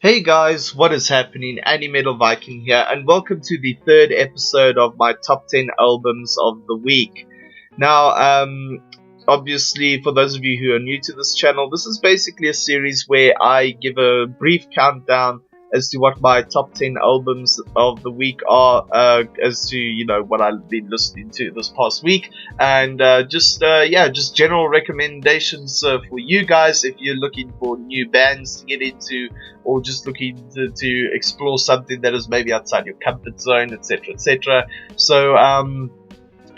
Hey guys, what is happening? AnimetalViking here, and welcome to the third episode of my top 10 albums of the week. Now, obviously, for those of you who are new to this channel, this is basically a series where I give a brief countdown as to what my top 10 albums of the week are, as to, what I've been listening to this past week, and just general recommendations for you guys if you're looking for new bands to get into, or just looking to explore something that is maybe outside your comfort zone, etc., etc. So,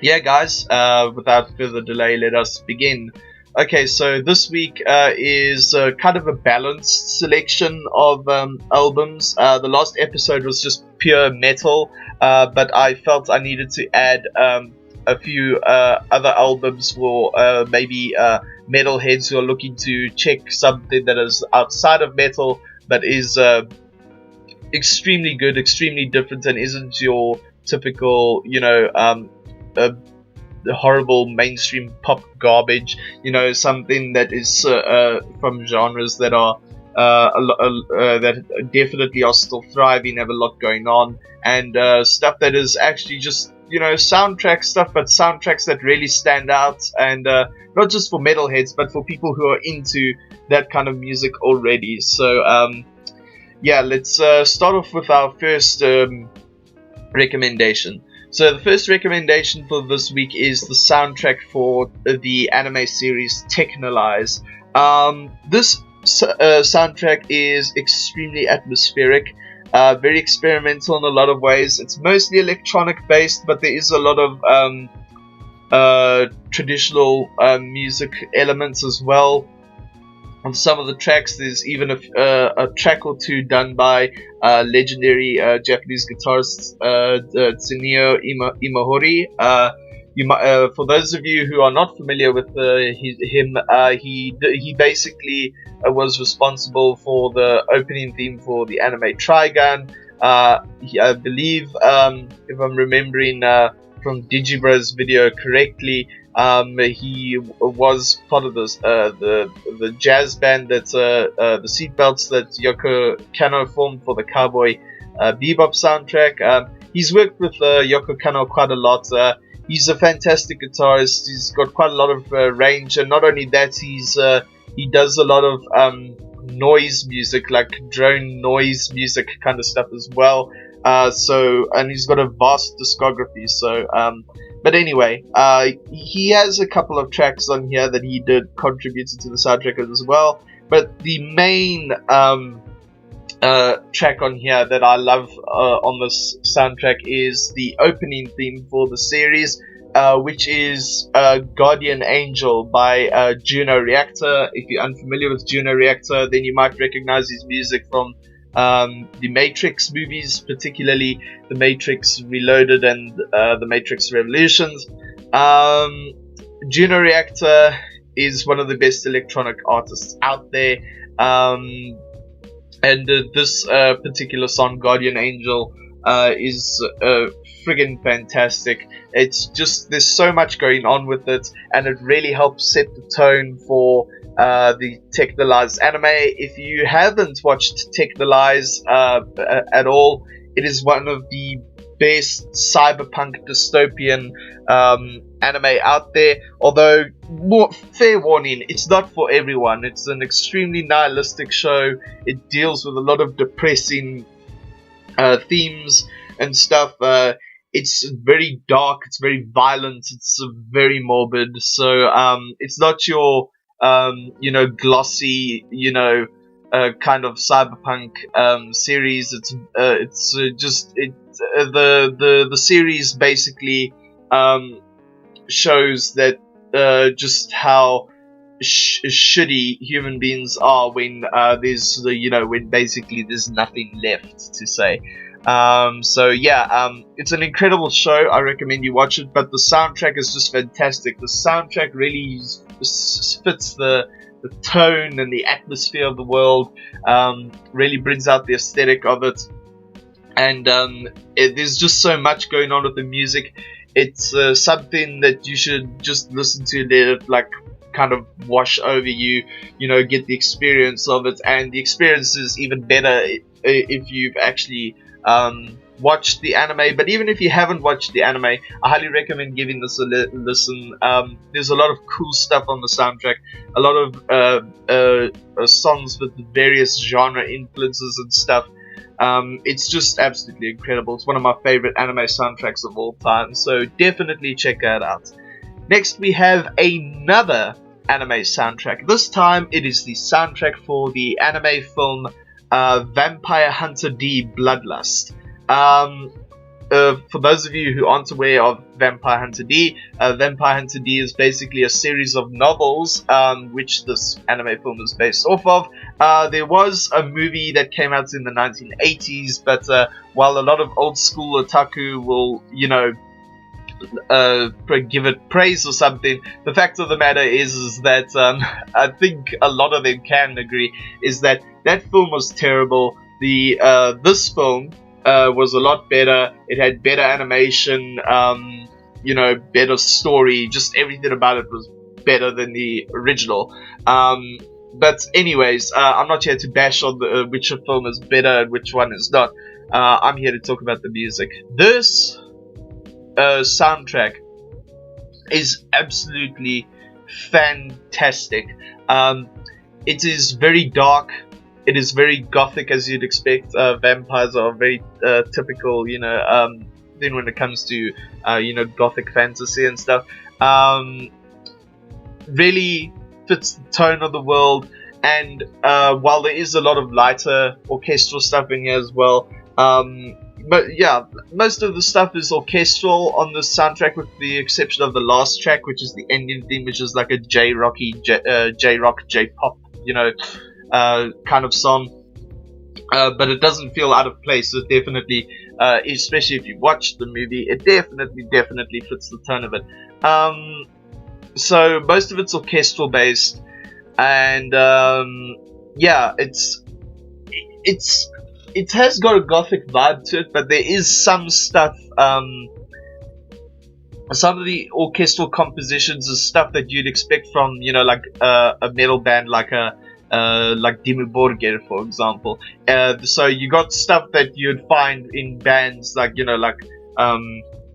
yeah, guys, without further delay, let us begin. Okay, so this week is kind of a balanced selection of albums. The last episode was just pure metal, but I felt I needed to add a few other albums for maybe metalheads who are looking to check something that is outside of metal, but is extremely good, extremely different, and isn't your typical, horrible mainstream pop garbage. Something that is from genres that are that definitely are still thriving, have a lot going on, and stuff that is actually just soundtrack stuff, but soundtracks that really stand out, and not just for metalheads, but for people who are into that kind of music already. So yeah, let's start off with our first recommendation. So the first recommendation for this week is the soundtrack for the anime series Technolize. This soundtrack is extremely atmospheric, very experimental in a lot of ways. It's mostly electronic based, but there is a lot of traditional music elements as well. On some of the tracks, there's even a track or two done by legendary Japanese guitarist Tsuneo Imahori. For those of you who are not familiar with him, he basically was responsible for the opening theme for the anime Trigun. I believe, if I'm remembering from Digibro's video correctly, he was part of this, the jazz band that's the seatbelts that Yoko Kanno formed for the Cowboy Bebop soundtrack. He's worked with Yoko Kanno quite a lot. He's a fantastic guitarist. He's got quite a lot of range, and not only that, he does a lot of noise music, like drone noise music kind of stuff as well. And he's got a vast discography. So, but anyway, he has a couple of tracks on here that he did contributed to the soundtrack as well. But the main track on here that I love on this soundtrack is the opening theme for the series, which is Guardian Angel by Juno Reactor. If you're unfamiliar with Juno Reactor, then you might recognize his music from the Matrix movies, particularly The Matrix Reloaded and The Matrix Revolutions. Juno Reactor is one of the best electronic artists out there, and this particular song, Guardian Angel, is friggin' fantastic. It's just, there's so much going on with it, and it really helps set the tone for the Technolize anime. If you haven't watched Technolize at all, it is one of the best cyberpunk dystopian anime out there. Although, fair warning, it's not for everyone. It's an extremely nihilistic show. It deals with a lot of depressing themes and stuff. It's very dark, it's very violent, it's very morbid. So it's not your glossy, kind of cyberpunk series. The series basically shows that just how shitty human beings are when when basically there's nothing left to say. So yeah, it's an incredible show. I recommend you watch it, but the soundtrack is just fantastic. The soundtrack really fits the tone and the atmosphere of the world, really brings out the aesthetic of it, and there's just so much going on with the music. It's something that you should just listen to, let it kind of wash over you, you know, get the experience of it. And the experience is even better if you've actually watched the anime. But even if you haven't watched the anime, I highly recommend giving this a listen. There's a lot of cool stuff on the soundtrack, a lot of songs with various genre influences and stuff. It's just absolutely incredible. It's one of my favorite anime soundtracks of all time, so definitely check that out. Next we have another anime soundtrack. This time it is the soundtrack for the anime film Vampire Hunter D Bloodlust. For those of you who aren't aware of Vampire Hunter D, Vampire Hunter D is basically a series of novels which this anime film is based off of. There was a movie that came out in the 1980s, but while a lot of old school otaku will, you know, give it praise or something, the fact of the matter is that I think a lot of them can agree is that that film was terrible. This film was a lot better. It had better animation, you know, better story. Just everything about it was better than the original. But anyways, I'm not here to bash on which film is better and which one is not. I'm here to talk about the music. This soundtrack is absolutely fantastic. It is very dark. It is very gothic, as you'd expect. Vampires are very typical, you know, thing when it comes to, you know, gothic fantasy and stuff. Really fits the tone of the world, and while there is a lot of lighter orchestral stuff in here as well, but yeah, most of the stuff is orchestral on the soundtrack, with the exception of the last track, which is the ending theme, which is like a J-rock, J-pop, you know, kind of song. But it doesn't feel out of place. It definitely, especially if you watch the movie, it definitely fits the tone of it. So most of it's orchestral based, and yeah, it has got a gothic vibe to it, but there is some stuff, some of the orchestral compositions is stuff that you'd expect from, you know, like a metal band like Dimmu Borgir, for example. So you got stuff that you'd find in bands like, you know, like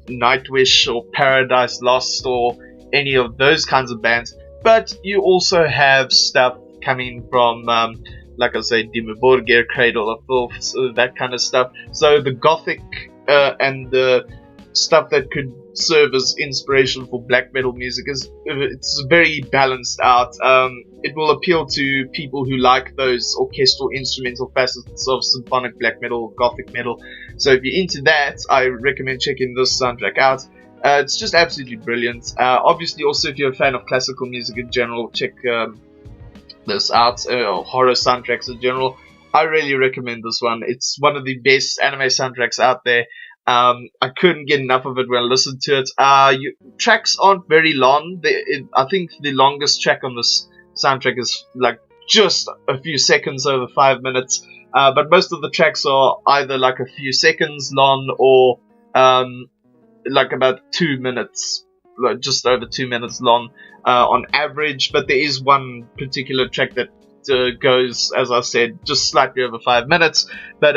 Nightwish or Paradise Lost or any of those kinds of bands, but you also have stuff coming from like I say, Dimmu Borgir, Cradle of Filth, that kind of stuff. So the gothic and the stuff that could serve as inspiration for black metal music it's very balanced out. It will appeal to people who like those orchestral instrumental facets of symphonic black metal, gothic metal. So if you're into that, I recommend checking this soundtrack out. It's just absolutely brilliant. Obviously, also if you're a fan of classical music in general, check this out, or horror soundtracks in general. I really recommend this one. It's one of the best anime soundtracks out there. I couldn't get enough of it when I listened to it. Tracks aren't very long. I think the longest track on this soundtrack is like just a few seconds over 5 minutes. But most of the tracks are either like a few seconds long or like about 2 minutes, like just over 2 minutes long on average. But there is one particular track that goes, as I said, just slightly over 5 minutes. But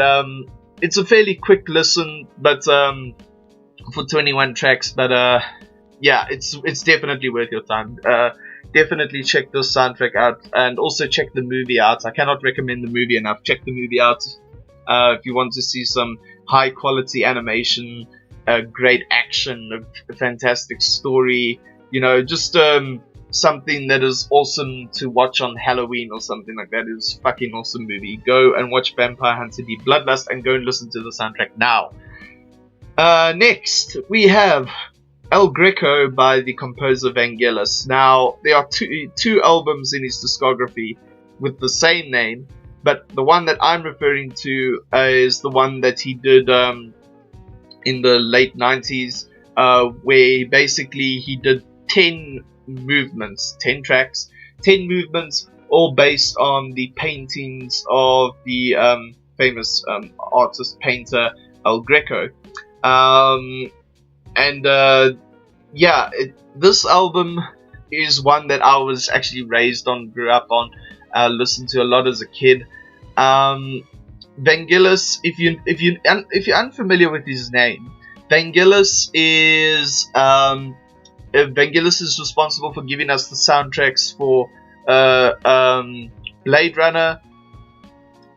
it's a fairly quick listen, but for 21 tracks. But yeah, it's definitely worth your time. Definitely check this soundtrack out, and also check the movie out. I cannot recommend the movie enough. Check the movie out if you want to see some high quality animation, great action, a fantastic story. You know, just something that is awesome to watch on Halloween or something like that. Is fucking awesome movie. Go and watch Vampire Hunter D Bloodlust and go and listen to the soundtrack now. Next we have El Greco by the composer Vangelis. Now there are two albums in his discography with the same name, but the one that I'm referring to is the one that he did in the late 90s, where basically he did 10 movements, 10 tracks, 10 movements, all based on the paintings of the famous artist painter El Greco. Yeah, this album is one that I was actually raised on, grew up on, listened to a lot as a kid. Vangelis, if you're unfamiliar with his name, Vangelis is responsible for giving us the soundtracks for Blade Runner,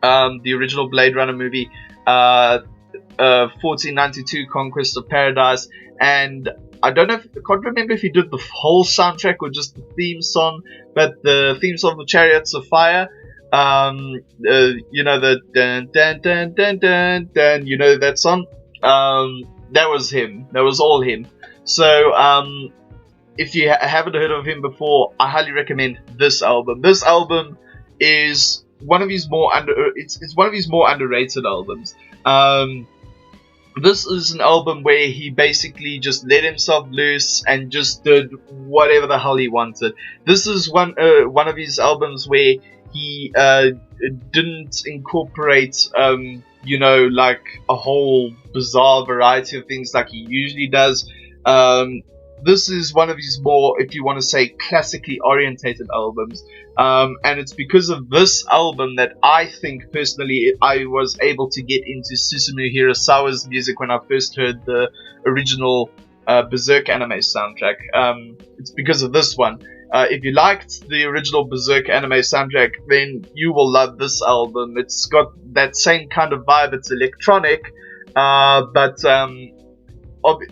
the original Blade Runner movie, 1492 Conquest of Paradise, and I can't remember if he did the whole soundtrack or just the theme song, but the theme song for Chariots of Fire, you know, the dun dun dun dun dun dun, you know that song? That was him. That was all him. So, if you haven't heard of him before, I highly recommend this album. This album is one of his more it's one of his more underrated albums. This is an album where he basically just let himself loose and just did whatever the hell he wanted. This is one of his albums where he didn't incorporate, you know, like a whole bizarre variety of things like he usually does. This is one of his more, if you want to say, classically orientated albums. And it's because of this album that I think personally I was able to get into Susumu Hirasawa's music when I first heard the original Berserk anime soundtrack. It's because of this one. If you liked the original Berserk anime soundtrack, then you will love this album. It's got that same kind of vibe. It's electronic, but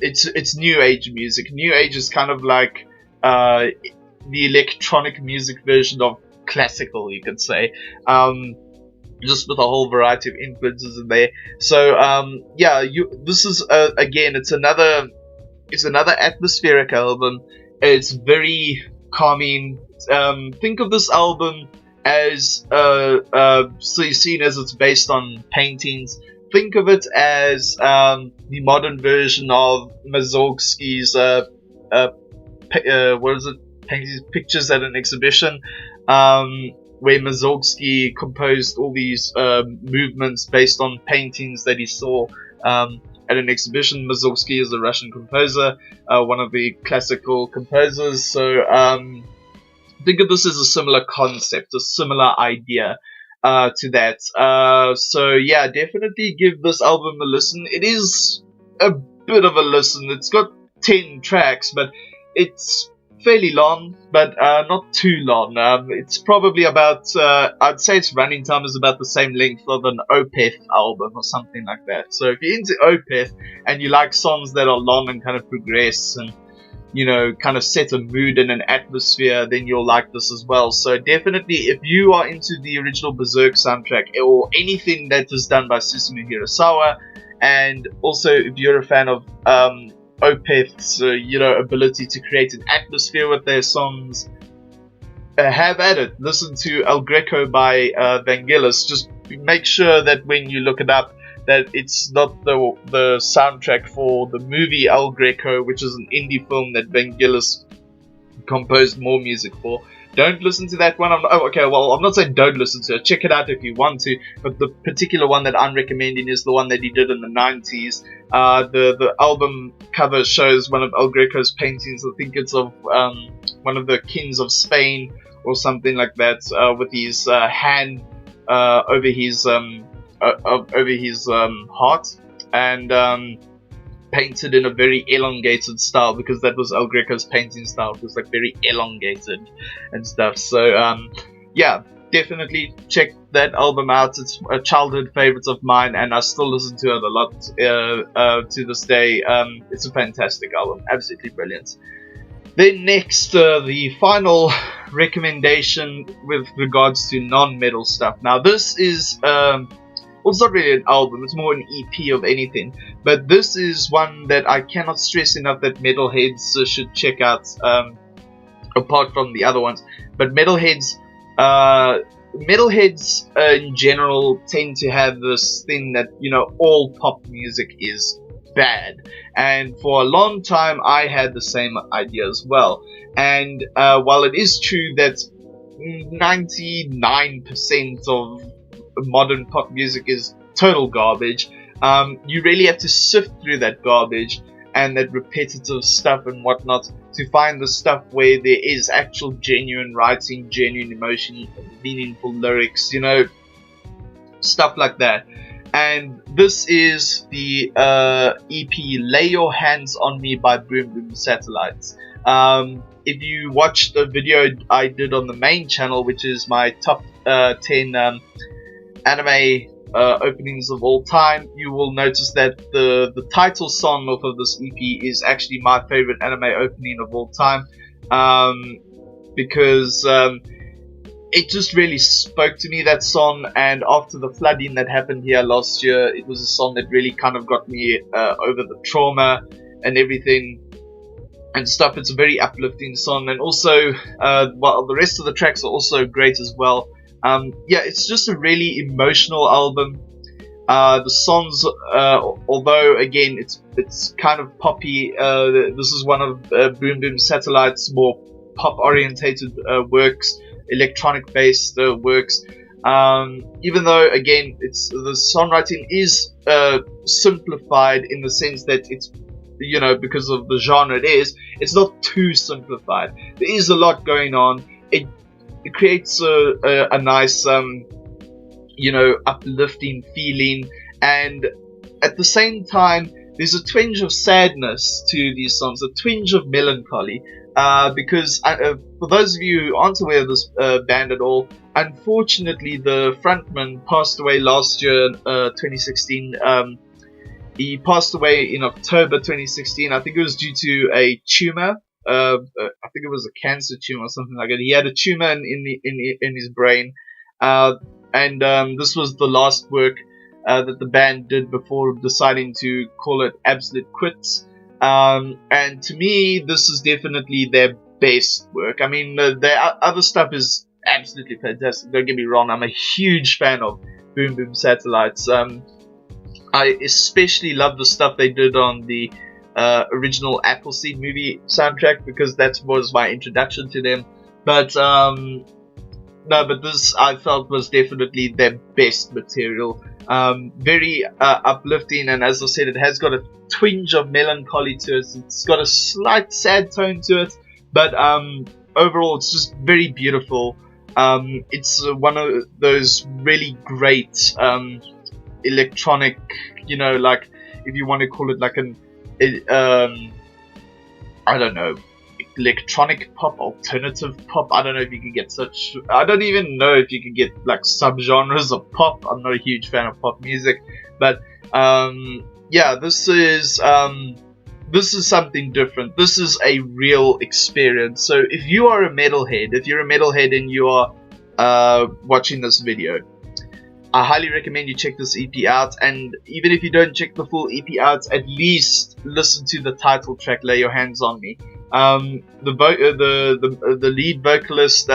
it's new age music. New age is kind of like the electronic music version of classical, you could say, just with a whole variety of influences in there. So yeah, this is again, it's another atmospheric album. It's very calming. Think of this album as seen as it's based on paintings. Think of it as the modern version of Mussorgsky's what is it? Pictures at an exhibition, where Mussorgsky composed all these movements based on paintings that he saw at an exhibition. Mussorgsky is a Russian composer, one of the classical composers. So think of this as a similar concept, a similar idea to that. So yeah, definitely give this album a listen. It is a bit of a listen. It's got 10 tracks, but it's fairly long, but not too long. It's probably about, I'd say its running time is about the same length of an Opeth album or something like that. So if you're into Opeth and you like songs that are long and kind of progress and, you know, kind of set a mood and an atmosphere, then you'll like this as well. So definitely, if you are into the original Berserk soundtrack or anything that is done by Susumu Hirasawa, and also if you're a fan of Opeth's you know, ability to create an atmosphere with their songs, have at it. Listen to El Greco by Vangelis. Just make sure that when you look it up, that it's not the soundtrack for the movie El Greco, which is an indie film that Vangelis composed more music for. Don't listen to that one. I'm not saying don't listen to it. Check it out if you want to. But the particular one that I'm recommending is the one that he did in the 90s. The album cover shows one of El Greco's paintings. I think it's of one of the kings of Spain or something like that, with his hand over his heart, and painted in a very elongated style, because that was El Greco's painting style. It was like very elongated and stuff. So yeah, definitely check that album out. It's a childhood favorite of mine, and I still listen to it a lot to this day. It's a fantastic album, absolutely brilliant. Then next, the final recommendation with regards to non-metal stuff. Now this is well, it's not really an album, it's more an EP of anything. But this is one that I cannot stress enough that metalheads should check out, apart from the other ones. But metalheads in general tend to have this thing that, you know, all pop music is bad. And for a long time I had the same idea as well. And while it is true that 99% of modern pop music is total garbage, you really have to sift through that garbage and that repetitive stuff and whatnot to find the stuff where there is actual genuine writing, genuine emotion, meaningful lyrics, you know, stuff like that. And this is the EP Lay Your Hands on Me by Boom Boom Satellites. If you watched the video I did on the main channel, which is my top 10 anime openings of all time, you will notice that the title song off of this EP is actually my favorite anime opening of all time, because it just really spoke to me, that song. And after the flooding that happened here last year, it was a song that really kind of got me over the trauma and everything and stuff. It's a very uplifting song, and also well, the rest of the tracks are also great as well. Yeah, it's just a really emotional album. The songs, although again it's kind of poppy, this is one of Boom Boom Satellites' more pop orientated works, electronic based works. Even though again the songwriting is simplified in the sense that it's, you know, because of the genre it's not too simplified. There is a lot going on. It creates a nice you know, uplifting feeling, and at the same time there's a twinge of sadness to these songs, a twinge of melancholy, because for those of you who aren't aware of this band at all, unfortunately the frontman passed away last year, 2016. He passed away in October 2016. I think it was due to a tumor. I think it was a cancer tumor or something like that. He had a tumor in his brain, and this was the last work that the band did before deciding to call it Absolute Quits. And to me, this is definitely their best work. I mean, their other stuff is absolutely fantastic. Don't get me wrong. I'm a huge fan of Boom Boom Satellites. I especially love the stuff they did on the original Appleseed movie soundtrack, because that was my introduction to them. But no, but this I felt was definitely their best material. Very uplifting, and as I said, it has got a twinge of melancholy to it. It's got a slight sad tone to it, but overall it's just very beautiful. It's one of those really great electronic, you know, like, if you want to call it like an I don't know, electronic pop, alternative pop. I don't know if you could get such, I don't even know if you could get like subgenres of pop. I'm not a huge fan of pop music, but yeah, this is something different. This is a real experience. So if you are a metalhead, and you are watching this video, I highly recommend you check this EP out. And even if you don't check the full EP out, at least listen to the title track, Lay Your Hands on Me. The lead vocalist,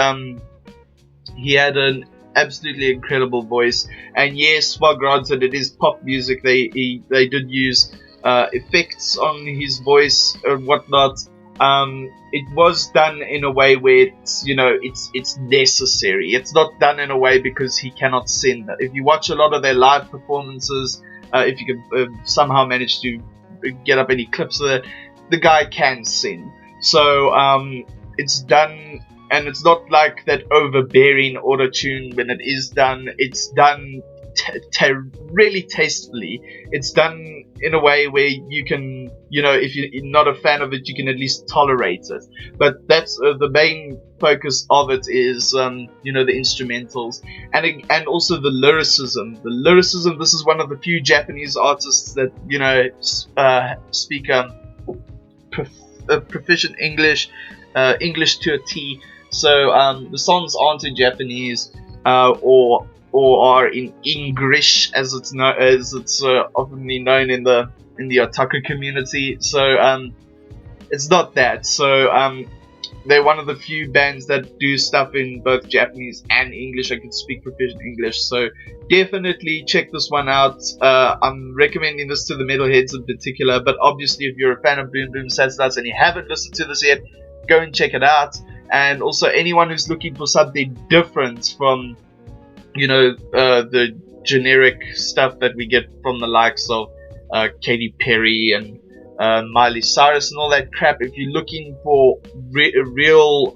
he had an absolutely incredible voice. And yes, while granted it is pop music, they did use effects on his voice or whatnot. It was done in a way where it's, you know, it's necessary. It's not done in a way because he cannot sing. If you watch a lot of their live performances, if you can somehow manage to get up any clips of it, the guy can sing. So it's done, and it's not like that overbearing auto-tune. When it is done, it's done really tastefully. It's done in a way where you can, you know, if you're not a fan of it, you can at least tolerate it. But that's the main focus of it is, you know, the instrumentals and also the lyricism. The lyricism. This is one of the few Japanese artists that, you know, speak proficient English, English to a T. So the songs aren't in Japanese or are in English, as it's often known in the otaku community. So it's not that. So they're one of the few bands that do stuff in both Japanese and English. I can speak proficient English, so definitely check this one out. I'm recommending this to the metalheads in particular, but obviously if you're a fan of Boom Boom Satellites and you haven't listened to this yet, go and check it out. And also anyone who's looking for something different from, you know, the generic stuff that we get from the likes of Katy Perry and Miley Cyrus and all that crap. If you're looking for real,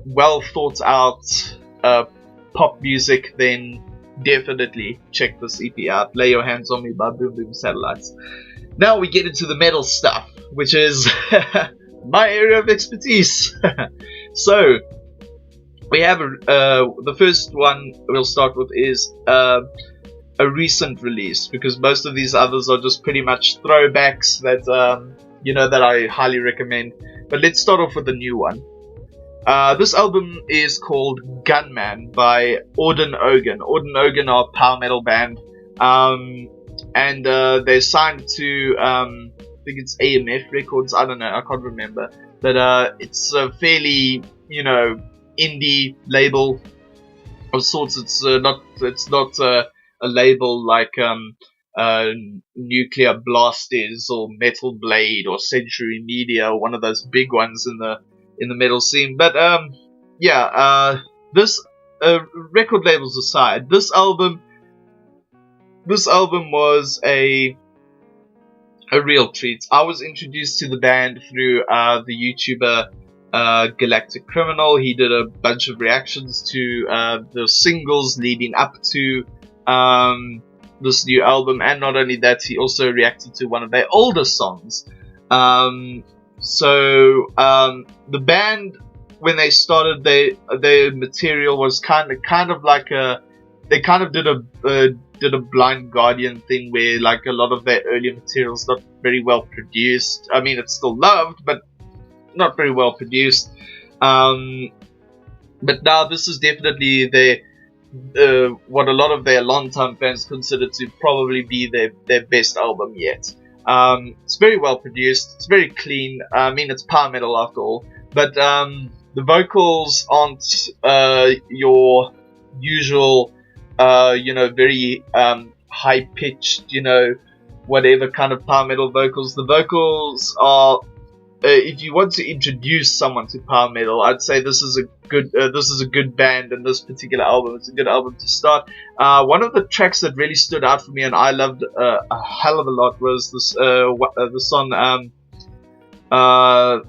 well thought out pop music, then definitely check this EP out. Lay Your Hands on Me by Boom Boom Satellites. Now we get into the metal stuff, which is my area of expertise. So we have the first one we'll start with is a recent release, because most of these others are just pretty much throwbacks that that I highly recommend. But let's start off with the new one. This album is called Gunman by Auden Ogan. Auden Ogan are a power metal band, and they're signed to I think it's AMF Records. I don't know, I can't remember, but it's a fairly indie label of sorts. It's not a label like Nuclear Blast is, or Metal Blade, or Century Media, or one of those big ones in the metal scene. But this record labels aside, this album was a real treat. I was introduced to the band through the YouTuber Galactic Criminal. He did a bunch of reactions to the singles leading up to this new album, and not only that, he also reacted to one of their older songs. So the band, when they started, their material was kind of like they kind of did a Blind Guardian thing, where like a lot of their earlier materials not very well produced. I mean, it's still loved, but not very well produced. But now this is definitely what a lot of their longtime fans consider to probably be their best album yet. It's very well produced. It's very clean. I mean, it's power metal after all. But the vocals aren't your usual, very high pitched, whatever kind of power metal vocals. The vocals are, if you want to introduce someone to power metal, I'd say this is a good band, and this particular album, it's a good album to start. One of the tracks that really stood out for me and I loved a hell of a lot was this the song I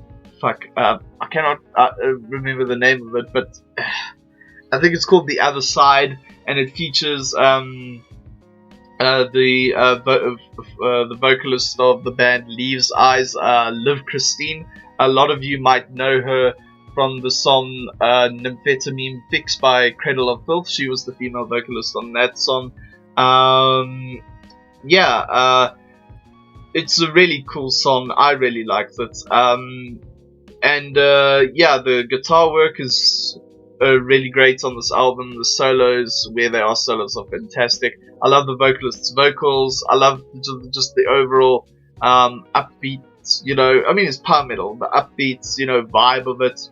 cannot remember the name of it, but I think it's called The Other Side, and it features the vocalist of the band Leaves Eyes, Liv Christine. A lot of you might know her from the song Nymphetamine Fix by Cradle of Filth. She was the female vocalist on that song. It's a really cool song. I really liked it. The guitar work is really great on this album. The solos, where there are solos, are fantastic. I love the vocalist's vocals. I love just the overall upbeat, I mean, it's power metal, the upbeat, vibe of it.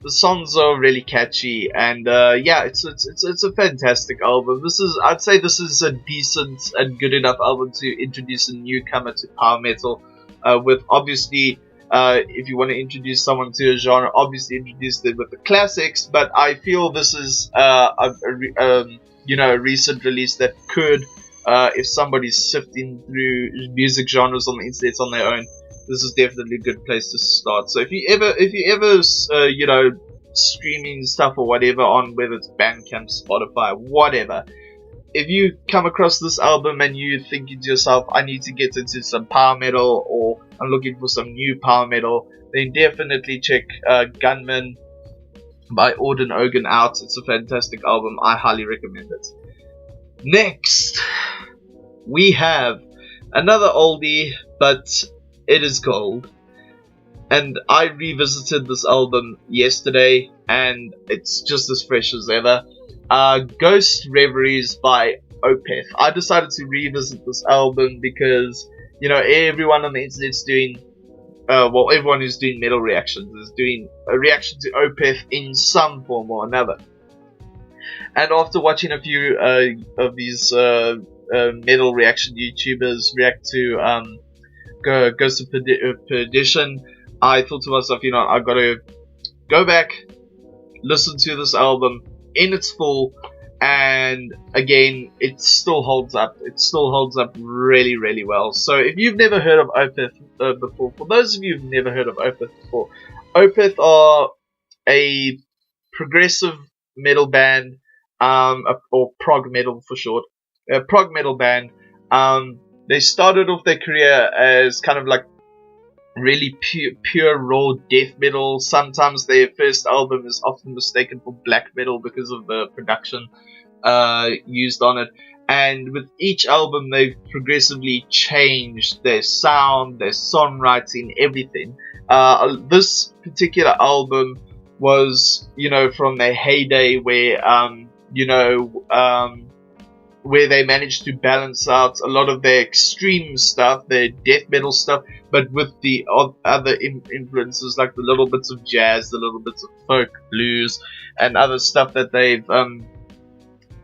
The songs are really catchy, and it's a fantastic album. I'd say this is a decent and good enough album to introduce a newcomer to power metal. With obviously, if you want to introduce someone to a genre, obviously introduce them with the classics. But I feel this is a recent release that could, if somebody's sifting through music genres on the internet on their own, this is definitely a good place to start. So if you ever streaming stuff or whatever on, whether it's Bandcamp, Spotify, whatever, if you come across this album and you think to yourself, I need to get into some power metal, or I'm looking for some new power metal, then definitely check Gunman by Auden Ogan out. It's a fantastic album. I highly recommend it. Next, we have another oldie, but it is gold. And I revisited this album yesterday, and it's just as fresh as ever. Ghost Reveries by Opeth. I decided to revisit this album because, everyone on the internet's doing, everyone who's doing metal reactions is doing a reaction to Opeth in some form or another. And after watching a few of these metal reaction YouTubers react to Ghost of Perdition, I thought to myself, I've got to go back, listen to this album in its full, and again, it still holds up. It still holds up really, really well. So if you've never heard of Opeth before, for those of you who've never heard of Opeth before, Opeth are a progressive metal band, or prog metal for short, a prog metal band. They started off their career as kind of like really pure raw death metal. Sometimes their first album is often mistaken for black metal because of the production used on it. And with each album, they've progressively changed their sound, their songwriting, everything. This particular album was, from their heyday where, where they managed to balance out a lot of their extreme stuff, their death metal stuff, but with the other influences like the little bits of jazz, the little bits of folk, blues, and other stuff that they've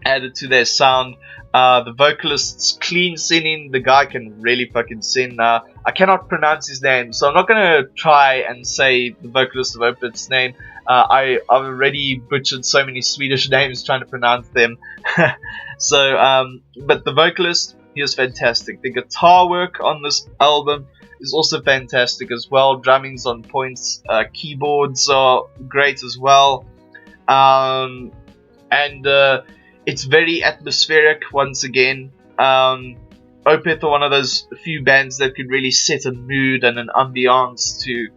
added to their sound. The vocalist's clean singing. The guy can really fucking sing. I cannot pronounce his name, so I'm not gonna try and say the vocalist of Opeth's name. I've already butchered so many Swedish names trying to pronounce them. But the vocalist, he is fantastic. The guitar work on this album is also fantastic as well. Drumming's on points. Keyboards are great as well. It's very atmospheric once again. Opeth are one of those few bands that could really set a mood and an ambiance to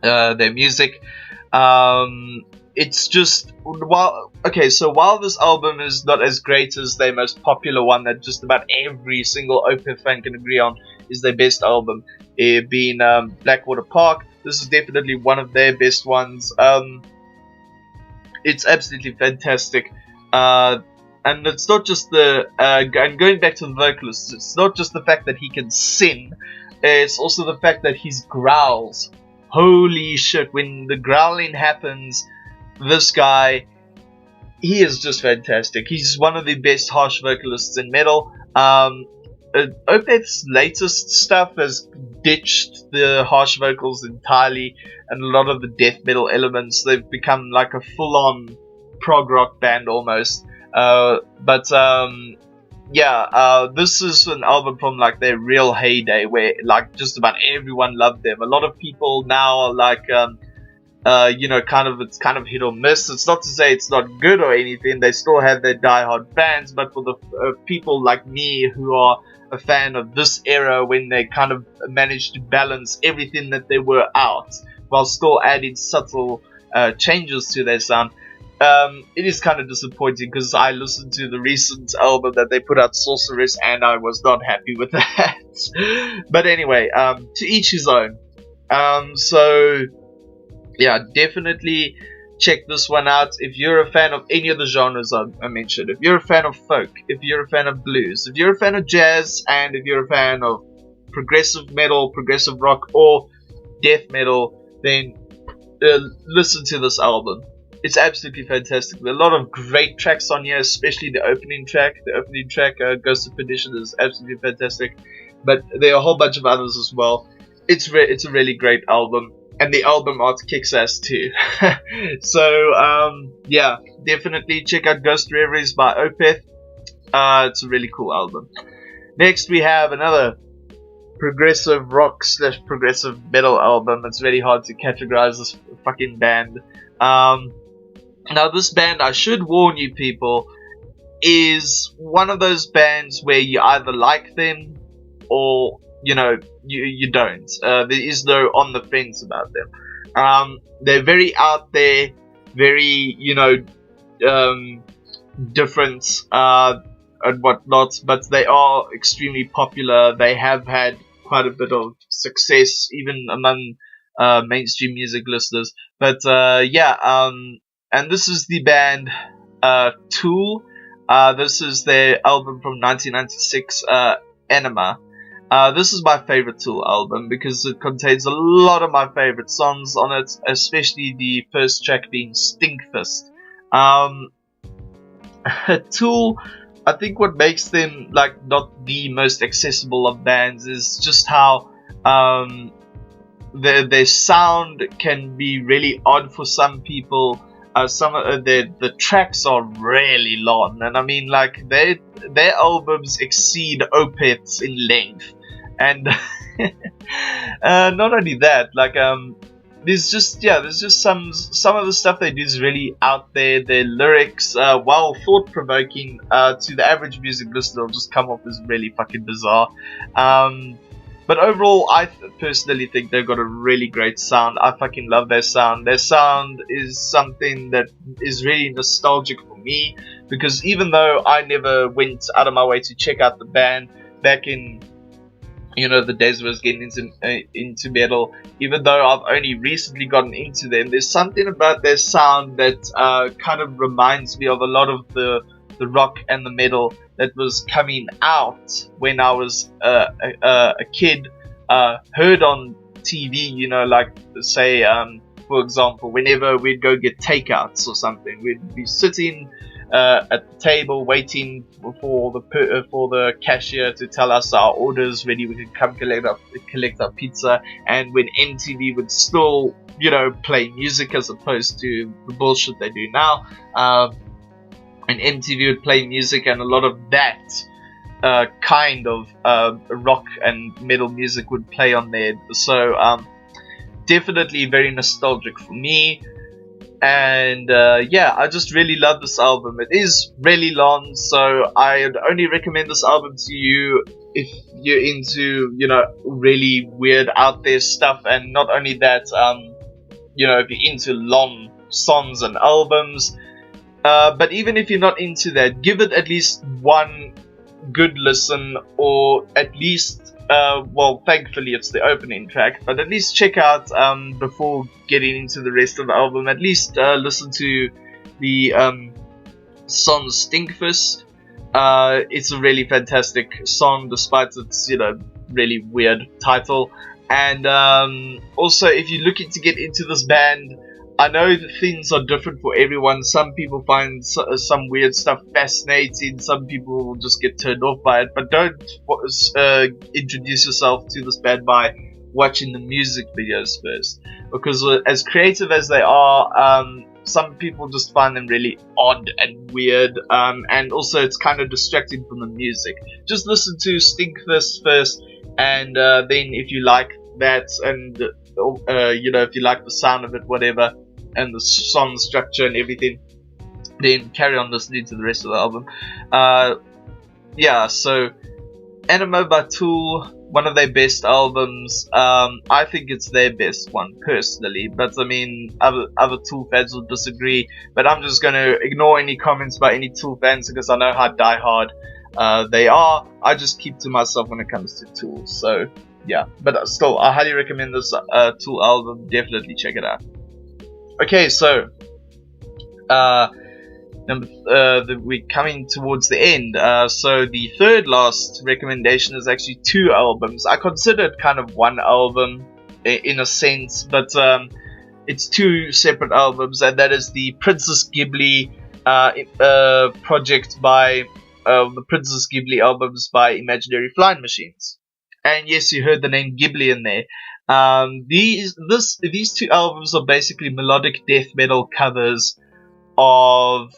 their music. It's just, while this album is not as great as their most popular one that just about every single Opeth fan can agree on is their best album, it being Blackwater Park, this is definitely one of their best ones. It's absolutely fantastic. And it's not just and going back to the vocalist, it's not just the fact that he can sing, it's also the fact that his growls. Holy shit, when the growling happens, this guy, he is just fantastic. He's one of the best harsh vocalists in metal. Opeth's latest stuff has ditched the harsh vocals entirely, and a lot of the death metal elements. They've become like a full-on prog rock band almost. This is an album from like their real heyday where like just about everyone loved them. A lot of people now are like it's kind of hit or miss. It's not to say it's not good or anything. They still have their diehard fans, but for the people like me who are a fan of this era, when they kind of managed to balance everything that they were out while still adding subtle changes to their sound, it is kind of disappointing because I listened to the recent album that they put out, Sorceress, and I was not happy with that. But anyway, to each his own. Definitely check this one out if you're a fan of any of the genres I mentioned. If you're a fan of folk, if you're a fan of blues, if you're a fan of jazz, and if you're a fan of progressive metal, progressive rock, or death metal, then listen to this album. It's absolutely fantastic. There are a lot of great tracks on here, especially the opening track. The opening track, Ghost of Perdition, is absolutely fantastic. But there are a whole bunch of others as well. It's a really great album. And the album art kicks ass too. Definitely check out Ghost Reveries by Opeth. It's a really cool album. Next we have another progressive rock / progressive metal album. It's very hard to categorize this fucking band. Now this band, I should warn you people, is one of those bands where you either like them or you don't. There is no on the fence about them. They're very out there, very different and whatnot, but they are extremely popular. They have had quite a bit of success even among mainstream music listeners. But and this is the band Tool. This is their album from 1996, Anima. This is my favorite Tool album because it contains a lot of my favorite songs on it, especially the first track being Stinkfist. Tool, I think what makes them like not the most accessible of bands is just how their sound can be really odd for some people. some of the tracks are really long, and I mean, like, their albums exceed Opeth's in length, and not only that, like, there's just some of the stuff they do is really out there. Their lyrics, while thought-provoking, to the average music listener, will just come off as really fucking bizarre. But overall, I personally think they've got a really great sound. I fucking love their sound. Their sound is something that is really nostalgic for me, because even though I never went out of my way to check out the band back in, you know, the days where I was getting into metal, even though I've only recently gotten into them, there's something about their sound that kind of reminds me of a lot of the rock and the metal that was coming out when I was a kid, heard on TV, you know, like, say, for example, whenever we'd go get takeouts or something, we'd be sitting at the table waiting for the cashier to tell us our orders ready, we could come collect our pizza, and when MTV would still, you know, play music as opposed to the bullshit they do now, and MTV would play music, and a lot of that kind of rock and metal music would play on there. So definitely very nostalgic for me. And yeah, I just really love this album. It is really long, so I'd only recommend this album to you if you're into, you know, really weird out there stuff. And not only that, you know, if you're into long songs and albums. But even if you're not into that, give it at least one good listen, or at least, well, thankfully it's the opening track, but at least check out, before getting into the rest of the album, at least listen to the song Stinkfist. It's a really fantastic song, despite its, you know, really weird title. And also, if you're looking to get into this band, I know that things are different for everyone. Some people find some weird stuff fascinating. Some people will just get turned off by it. But don't introduce yourself to this band by watching the music videos first. Because as creative as they are, some people just find them really odd and weird. And also it's kind of distracting from the music. Just listen to Stinkfist first. And then if you like that, and you know, if you like the sound of it, whatever, and the song structure and everything, then carry on listening to the rest of the album. Yeah, so Animo by Tool, one of their best albums. I think it's their best one personally, but I mean, other Tool fans will disagree. But I'm just gonna ignore any comments by any Tool fans, because I know how diehard they are. I just keep to myself when it comes to Tool. So yeah, but still, I highly recommend this Tool album. Definitely check it out. Okay, so we're coming towards the end. So the third last recommendation is actually two albums. I consider it kind of one album in a sense, but it's two separate albums, and that is the Princess Ghibli project by the Princess Ghibli albums by Imaginary Flying Machines. And yes, you heard the name Ghibli in there. These two albums are basically melodic death metal covers of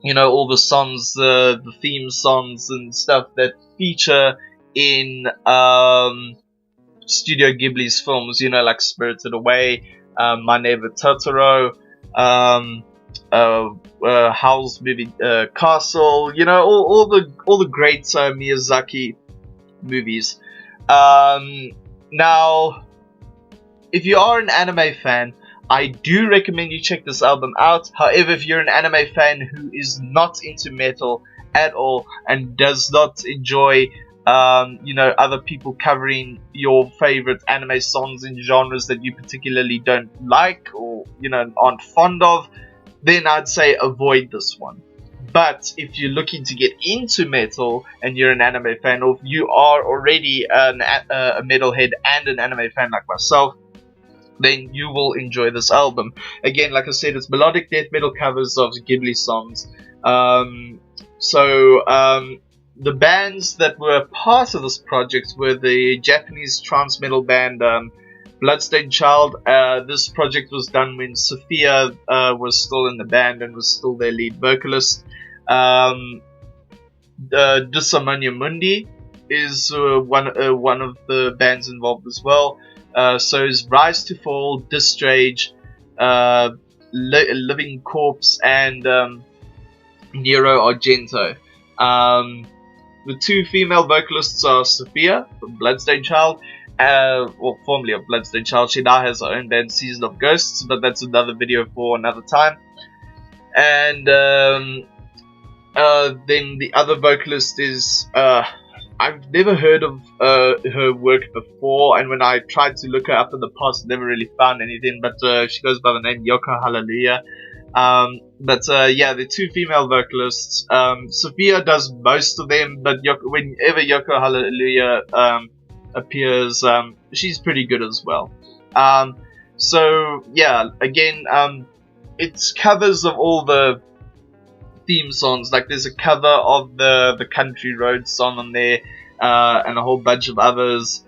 you know, all the songs, the theme songs and stuff that feature in Studio Ghibli's films. You know, like Spirited Away, My Neighbor Totoro, Howl's Moving Castle. You know, all the great Miyazaki movies. Now, if you are an anime fan, I do recommend you check this album out. However, if you're an anime fan who is not into metal at all and does not enjoy, you know, other people covering your favorite anime songs in genres that you particularly don't like, or, you know, aren't fond of, then I'd say avoid this one. But if you're looking to get into metal and you're an anime fan, or if you are already a metalhead and an anime fan like myself, then you will enjoy this album. Again, like I said, it's melodic death metal covers of Ghibli songs. The bands that were part of this project were the Japanese trance metal band Bloodstained Child. This project was done when Sophia was still in the band and was still their lead vocalist. Disharmonia Mundi is one of the bands involved as well. So is Rise to Fall, Distrage, Living Corpse, and Nero Argento. The two female vocalists are Sophia from Bloodstained Child, well, formerly of Bloodstained Child. She now has her own band, Season of Ghosts, but that's another video for another time. And then the other vocalist is, I've never heard of her work before, and when I tried to look her up in the past, never really found anything, but she goes by the name Yoko Hallelujah. Yeah, the two female vocalists. Sophia does most of them, but whenever Yoko Hallelujah appears, she's pretty good as well. So yeah, again, it's covers of all the theme songs. Like there's a cover of the Country Road song on there, and a whole bunch of others.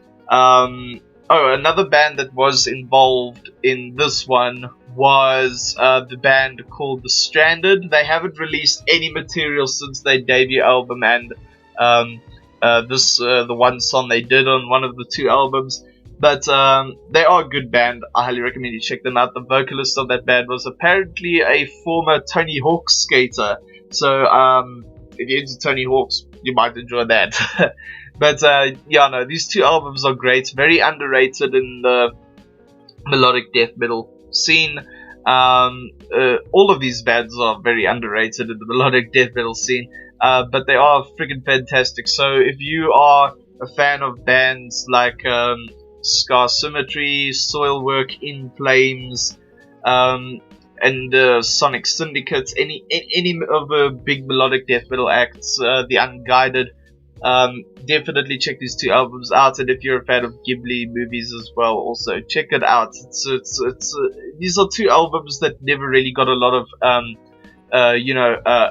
Another band that was involved in this one was the band called The Stranded. They haven't released any material since their debut album, and the one song they did on one of the two albums. But they are a good band. I highly recommend you check them out. The vocalist of that band was apparently a former Tony Hawk skater. So if you're into Tony Hawk's, you might enjoy that. But yeah, no, these two albums are great. Very underrated in the melodic death metal scene. All of these bands are very underrated in the melodic death metal scene. But they are friggin' fantastic. So if you are a fan of bands like Scar Symmetry, Soilwork, In Flames, and Sonic Syndicate, any of the big melodic death metal acts, The Unguided, definitely check these two albums out. And if you're a fan of Ghibli movies as well, also check it out. These are two albums that never really got a lot of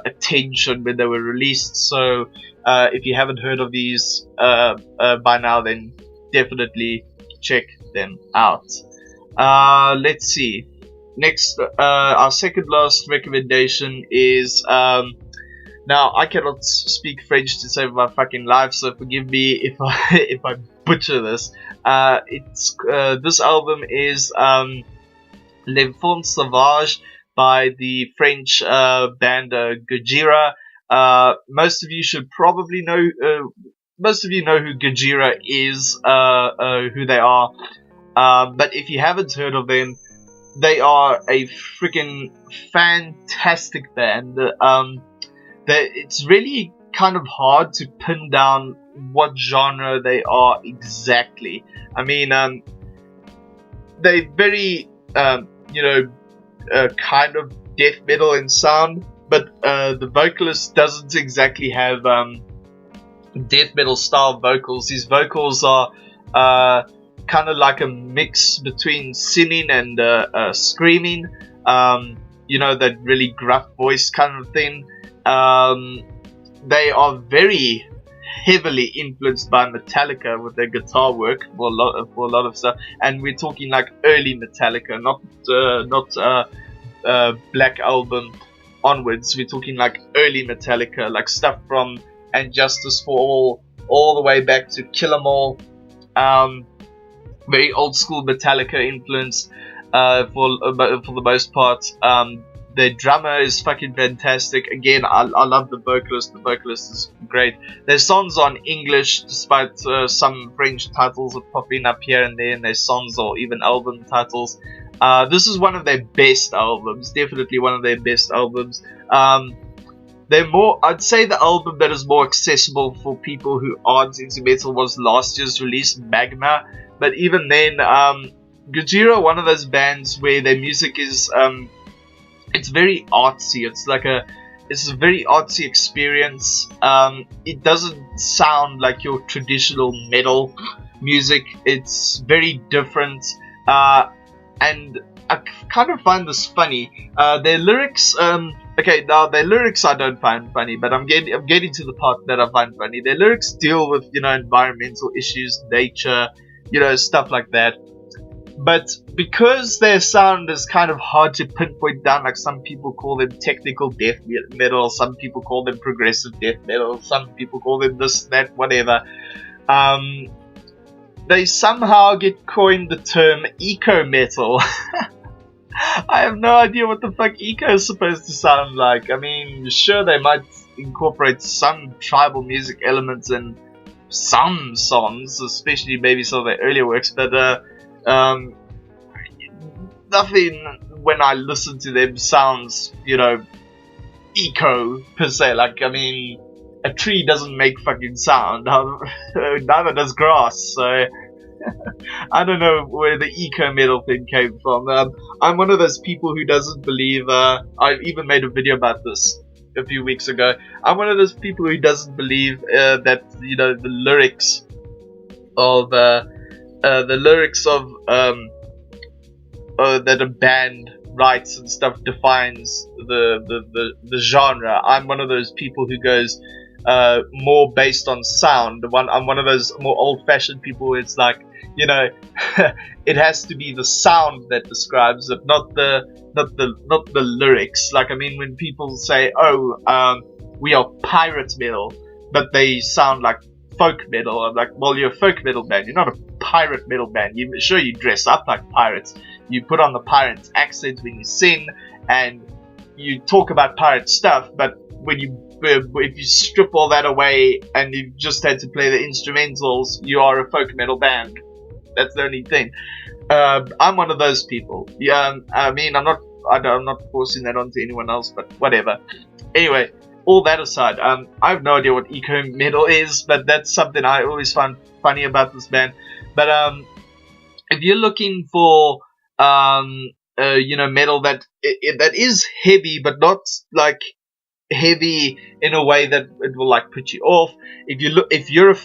attention when they were released. So if you haven't heard of these by now, then definitely check them out. Let's see. Next, our second last recommendation is now I cannot speak French to save my fucking life, so forgive me if I butcher this. This album is L'Enfant Sauvage by the French band Gojira. Most of you should probably know. Most of you know who Gojira is, who they are. But if you haven't heard of them, they are a freaking fantastic band. It's really kind of hard to pin down what genre they are exactly. I mean, they're very, kind of death metal in sound, but the vocalist doesn't exactly have death metal style vocals. His vocals are kind of like a mix between singing and screaming. That really gruff voice kind of thing. They are very heavily influenced by Metallica with their guitar work for a lot of stuff, and we're talking like early Metallica, not Black Album onwards. We're talking like early Metallica, like stuff from And Justice for all the way back to Kill 'Em All. Very old school Metallica influence for the most part. Their drummer is fucking fantastic. Again, I love the vocalist. The vocalist is great. Their songs are in English, despite some French titles are popping up here and there in their songs or even album titles. This is one of their best albums. Definitely one of their best albums. I'd say the album that is more accessible for people who aren't into metal was last year's release, Magma. But even then, Gojira, one of those bands where their music is, it's very artsy. It's a very artsy experience. It doesn't sound like your traditional metal music. It's very different, and I kind of find this funny. Their lyrics, their lyrics I don't find funny, but I'm getting to the part that I find funny. Their lyrics deal with environmental issues, nature, stuff like that. but because their sound is kind of hard to pinpoint down, like some people call them technical death metal, some people call them progressive death metal, some people call them this, that, whatever, they somehow get coined the term eco metal. I have no idea what the fuck eco is supposed to sound like. I mean, sure, they might incorporate some tribal music elements in some songs, especially maybe some of their earlier works, but nothing when I listen to them sounds, eco per se. Like, I mean, a tree doesn't make fucking sound, neither does grass, so I don't know where the eco metal thing came from. I'm one of those people who doesn't believe, I even made a video about this a few weeks ago. I'm one of those people who doesn't believe that the lyrics of that a band writes and stuff defines the genre. I'm one of those people who goes more based on sound. I'm one of those more old-fashioned people where it's like, it has to be the sound that describes it, not the lyrics. Like, I mean, when people say, we are pirate metal, but they sound like folk metal, I'm like, well, you're a folk metal band, you're not a pirate metal band. Sure, you dress up like pirates, you put on the pirate's accent when you sing, and you talk about pirate stuff, but if you strip all that away and you just had to play the instrumentals, you are a folk metal band. That's the only thing. I'm one of those people. Yeah, I mean, I'm not forcing that onto anyone else, but whatever. Anyway, all that aside, I have no idea what eco metal is, but that's something I always find funny about this band. But if you're looking for metal that is heavy, but not like heavy in a way that it will like put you off. If you're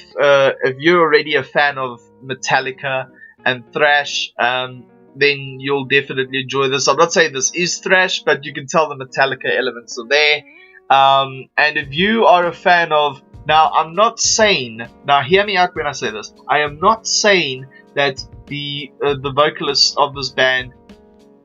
already a fan of Metallica and thrash, then you'll definitely enjoy this. I'm not saying this is thrash, but you can tell the Metallica elements are there. And if you are a fan of, I'm not saying, hear me out when I say this, I am not saying that the vocalist of this band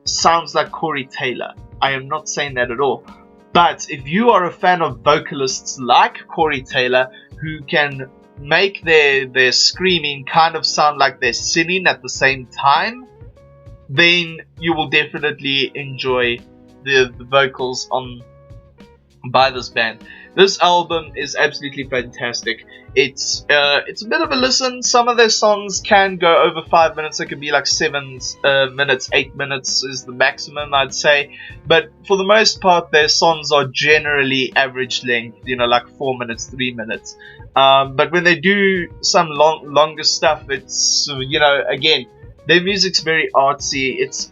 sounds like Corey Taylor. I am not saying that at all. But if you are a fan of vocalists like Corey Taylor, who can make their screaming kind of sound like they're singing at the same time, then you will definitely enjoy the vocals by this band. This album is absolutely fantastic. It's a bit of a listen. Some of their songs can go over 5 minutes. It could be like 7 minutes, 8 minutes is the maximum, I'd say. But for the most part, their songs are generally average length, like 4 minutes, 3 minutes. But when they do some longer stuff, it's, again, their music's very artsy. It's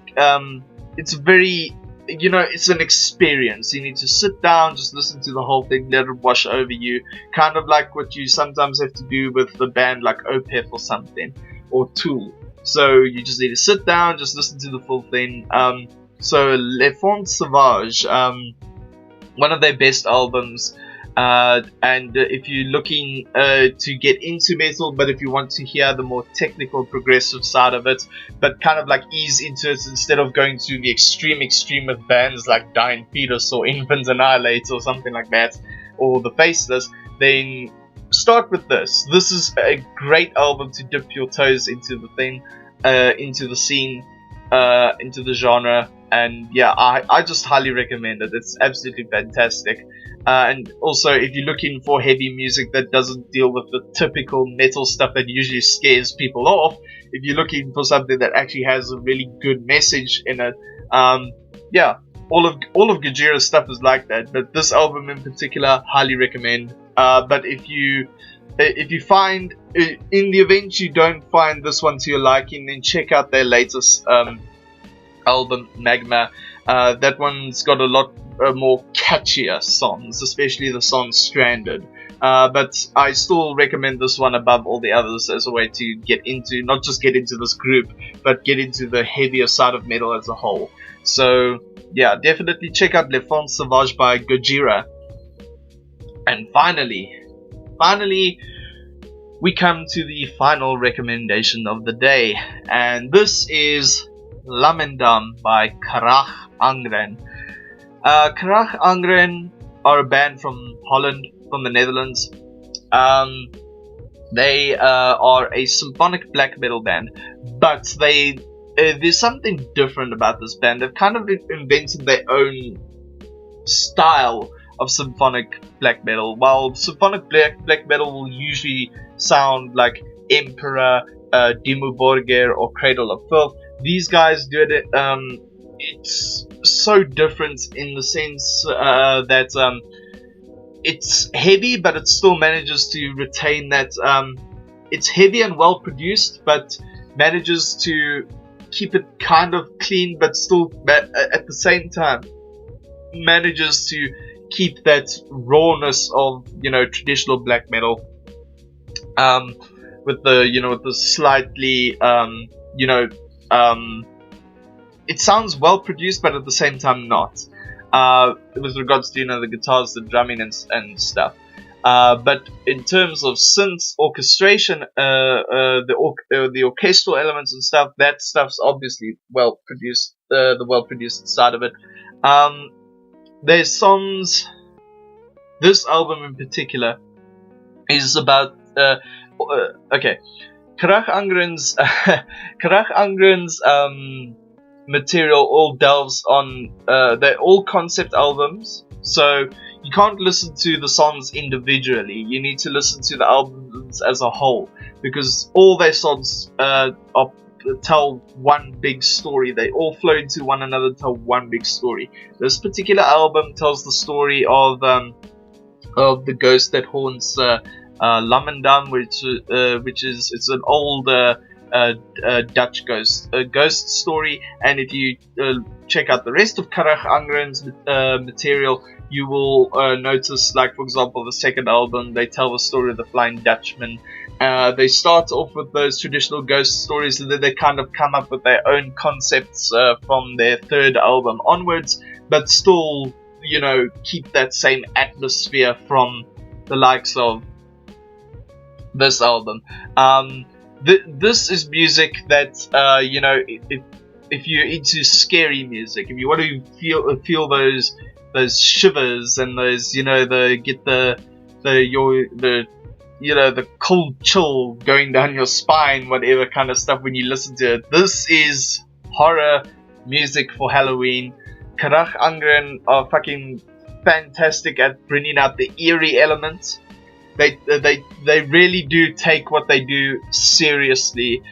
very, it's an experience. You need to sit down, just listen to the whole thing, let it wash over you. Kind of like what you sometimes have to do with the band like Opeth or something, or Tool. So you just need to sit down, just listen to the full thing. So Les Fonds Sauvages, one of their best albums. And if you're looking to get into metal, but if you want to hear the more technical, progressive side of it, but kind of like ease into it instead of going to the extreme of bands like Dying Fetus or Infant Annihilate or something like that, or The Faceless, then start with this. This is a great album to dip your toes into the thing, into the scene, into the genre. And yeah, I just highly recommend it. It's absolutely fantastic. And also, if you're looking for heavy music that doesn't deal with the typical metal stuff that usually scares people off, if you're looking for something that actually has a really good message in it, yeah, all of Gojira's stuff is like that. But this album in particular, highly recommend. But if you find, in the event you don't find this one to your liking, then check out their latest album, Magma. That one's got a lot more catchier songs, especially the song Stranded. But I still recommend this one above all the others as a way to get into, not just get into this group, but get into the heavier side of metal as a whole. So yeah, definitely check out Les Fonds Sauvages by Gojira. And finally, we come to the final recommendation of the day, and this is Lamendam by Karach Angren. Karach Angren are a band from Holland, from the Netherlands. They are a symphonic black metal band, but there's something different about this band. They've kind of invented their own style of symphonic black metal. While symphonic black metal will usually sound like Emperor, Dimmu Borgir, or Cradle of Filth, these guys do it. It's so different in the sense that it's heavy, but it still manages to retain that. It's heavy and well produced, but manages to keep it kind of clean, but still at the same time manages to keep that rawness of traditional black metal, with the slightly it sounds well produced, but at the same time not. With regards to the guitars, the drumming and stuff. But in terms of synth orchestration, the orchestral elements and stuff, that stuff's obviously well produced. The well produced side of it. There's songs. This album in particular is about. Okay, Karach Angren's material all delves on. They're all concept albums, so you can't listen to the songs individually. You need to listen to the albums as a whole, because all their songs tell one big story. They all flow into one another, tell one big story. This particular album tells the story of the ghost that haunts Lamendam, which is it's an old Dutch ghost story. And if you check out the rest of Karach Angren's material, you will notice, like for example, the second album, they tell the story of the Flying Dutchman. They start off with those traditional ghost stories, and then they kind of come up with their own concepts from their third album onwards, but still, keep that same atmosphere from the likes of this album. This is music that, if you're into scary music, if you want to feel those shivers and those, the cold chill going down your spine, whatever kind of stuff when you listen to it. This is horror music for Halloween. Karach Angren are fucking fantastic at bringing out the eerie element. They really do take what they do seriously.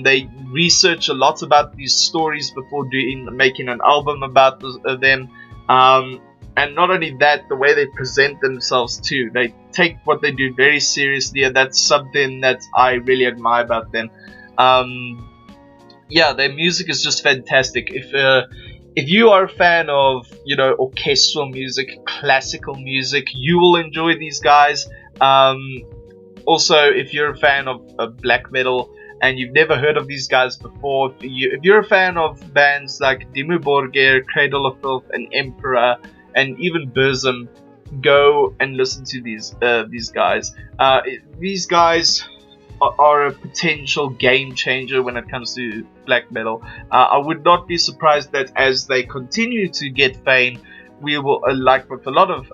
They research a lot about these stories before making an album about them. And not only that, the way they present themselves too. They take what they do very seriously, and that's something that I really admire about them. Their music is just fantastic. If you are a fan of orchestral music, classical music, you will enjoy these guys. Also, if you're a fan of black metal and you've never heard of these guys before, if you're a fan of bands like Dimmu Borgir, Cradle of Filth, and Emperor, and even Burzum, go and listen to these guys. These guys are a potential game changer when it comes to black metal. I would not be surprised that as they continue to get fame, we will, like with a lot of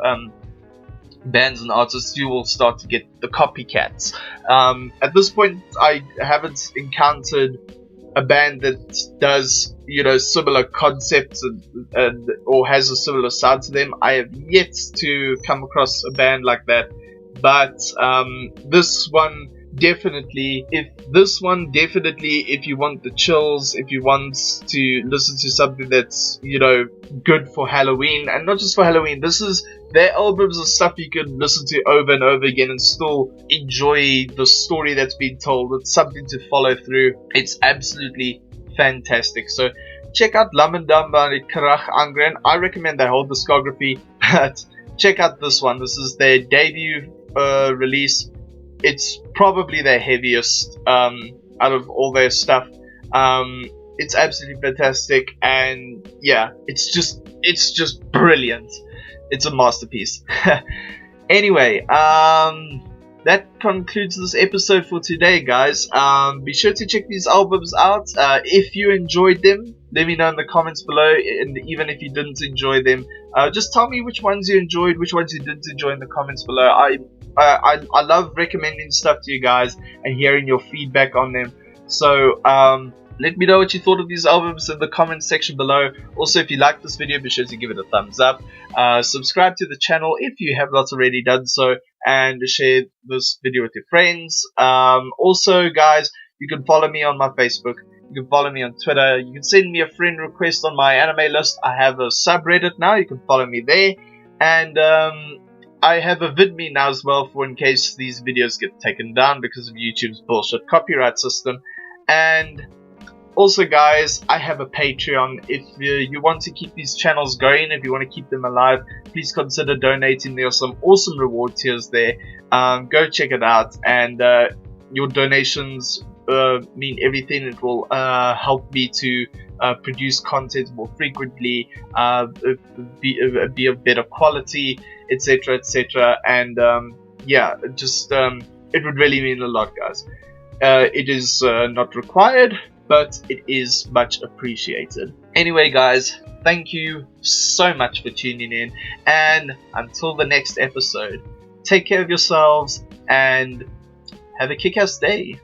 bands and artists, you will start to get the copycats. At this point, I haven't encountered a band that does similar concepts and or has a similar sound to them. I have yet to come across a band like that, but this one definitely, if you want the chills, if you want to listen to something that's good for Halloween, and not just for Halloween, their albums are stuff you can listen to over and over again and still enjoy the story that's been told. It's something to follow through. It's absolutely fantastic. So check out Lamendam by Karach Angren. I recommend their whole discography, but check out this one. This is their debut release. It's probably their heaviest out of all their stuff. It's absolutely fantastic, and yeah, it's just brilliant. It's a masterpiece. Anyway, that concludes this episode for today, guys. Be sure to check these albums out. If you enjoyed them, let me know in the comments below. And even if you didn't enjoy them, just tell me which ones you enjoyed, which ones you didn't enjoy in the comments below. I love recommending stuff to you guys and hearing your feedback on them. So let me know what you thought of these albums in the comments section below. Also, if you liked this video, be sure to give it a thumbs up. Subscribe to the channel if you have not already done so, and share this video with your friends. Also, guys, you can follow me on my Facebook. You can follow me on Twitter. You can send me a friend request on my anime list. I have a subreddit now. You can follow me there. And I have a VidMe now as well, for in case these videos get taken down because of YouTube's bullshit copyright system. And also, guys, I have a Patreon. If you want to keep these channels going, if you want to keep them alive, please consider donating. There are some awesome reward tiers there. Go check it out, and your donations mean everything. It will help me to produce content more frequently, be of better quality, etc, etc. And yeah, just it would really mean a lot, guys. It is not required, but it is much appreciated. Anyway, guys, thank you so much for tuning in, and until the next episode, take care of yourselves and have a kick-ass day.